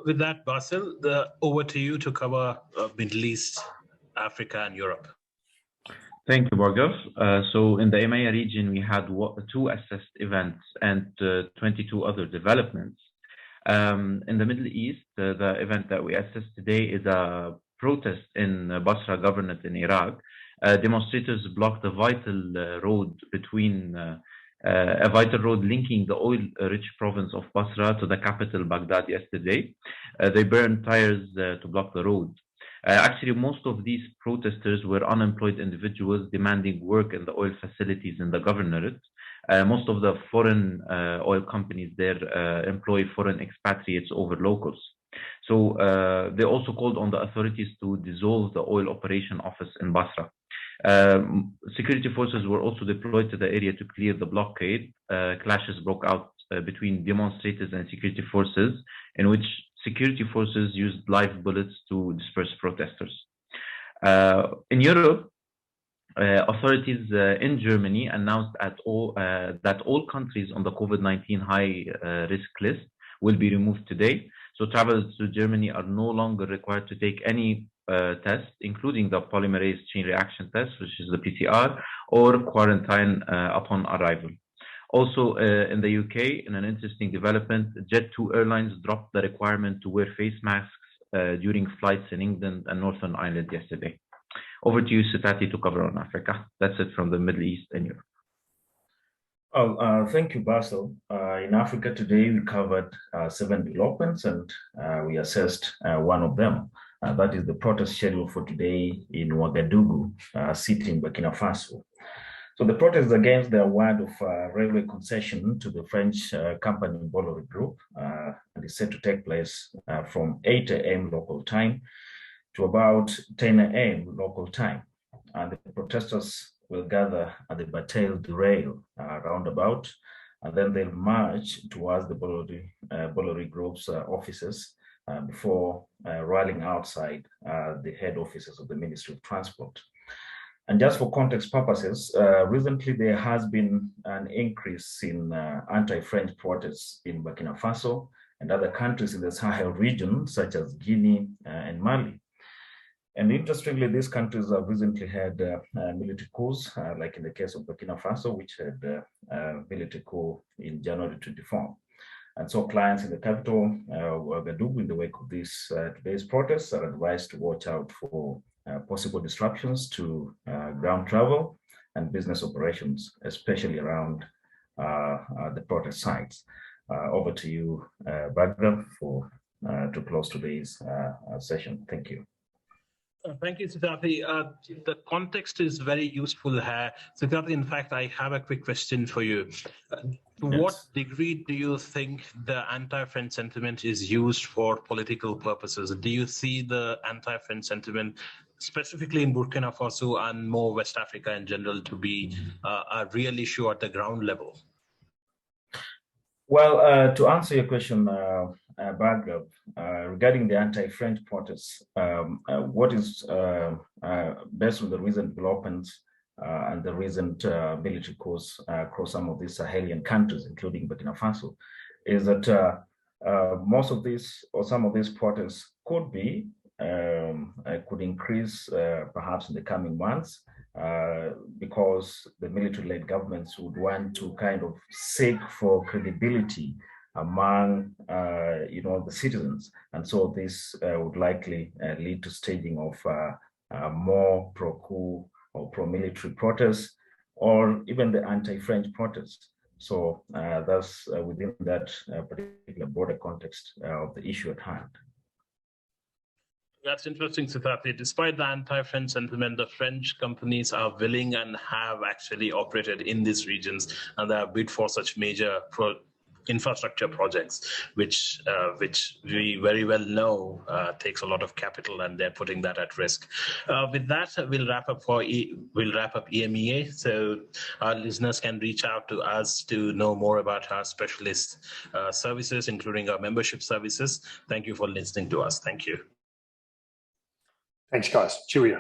With that, Bassel, over to you to cover Middle East, Africa, and Europe. Thank you, Bhargav. So in the EMEA region, we had 2 assessed events and 22 other developments. In the Middle East, the event that we assessed today is a protest in Basra Governorate in Iraq. Demonstrators blocked a vital road between a vital road linking the oil-rich province of Basra to the capital Baghdad yesterday. They burned tires to block the road. Actually, most of these protesters were unemployed individuals demanding work in the oil facilities in the governorate. Most of the foreign oil companies there employ foreign expatriates over locals. So they also called on the authorities to dissolve the oil operation office in Basra. Security forces were also deployed to the area to clear the blockade. Clashes broke out between demonstrators and security forces, in which security forces used live bullets to disperse protesters. In Europe, authorities in Germany announced that all countries on the COVID-19 high-risk list will be removed today. So travelers to Germany are no longer required to take any test, including the polymerase chain reaction test, which is the PCR, or quarantine upon arrival. Also, in the UK, in an interesting development, Jet2 Airlines dropped the requirement to wear face masks during flights in England and Northern Ireland yesterday. Over to you, Sitati, to cover on Africa. That's it from the Middle East and Europe. Thank you, Bassel. In Africa today, we covered 7 developments and we assessed one of them. That is the protest scheduled for today in Ouagadougou, city in Burkina Faso. So the protest is against the award of railway concession to the French company Bolloré Group, and is set to take place from 8 a.m. local time to about 10 a.m. local time. And the protesters will gather at the Bassel roundabout, and then they'll march towards the Bolloré Group's offices before rallying outside the head offices of the Ministry of Transport. And just for context purposes, recently there has been an increase in anti-French protests in Burkina Faso and other countries in the Sahel region, such as Guinea and Mali. And interestingly, these countries have recently had military coups, like in the case of Burkina Faso, which had a military coup in January 24. And so clients in the capital, Ouagadougou, in the wake of this today's protests, are advised to watch out for possible disruptions to ground travel and business operations, especially around the protest sites. Over to you, Bhargav, to close today's session. Thank you. Thank you, Sitati. The context is very useful here. Sitati, in fact, I have a quick question for you. To what degree do you think the anti-French sentiment is used for political purposes? Do you see the anti-French sentiment, specifically in Burkina Faso and more West Africa in general, to be a real issue at the ground level? Well, to answer your question, Bhargav, regarding the anti-French protests, what is based on the recent developments and the recent military coups across some of these Sahelian countries, including Burkina Faso, is that most of these or some of these protests could increase perhaps in the coming months, because the military-led governments would want to kind of seek for credibility among the citizens, and so this would likely lead to staging of more pro-coup or pro-military protests, or even the anti-French protests. So that's within that particular broader context of the issue at hand. That's interesting, Sitati. Despite the anti-French sentiment, the French companies are willing and have actually operated in these regions, and they have bid for such major infrastructure projects, which we very well know takes a lot of capital, and they're putting that at risk. With that, we'll wrap up EMEA. So our listeners can reach out to us to know more about our specialist services, including our membership services. Thank you for listening to us. Thank you. Thanks, guys. Cheerio.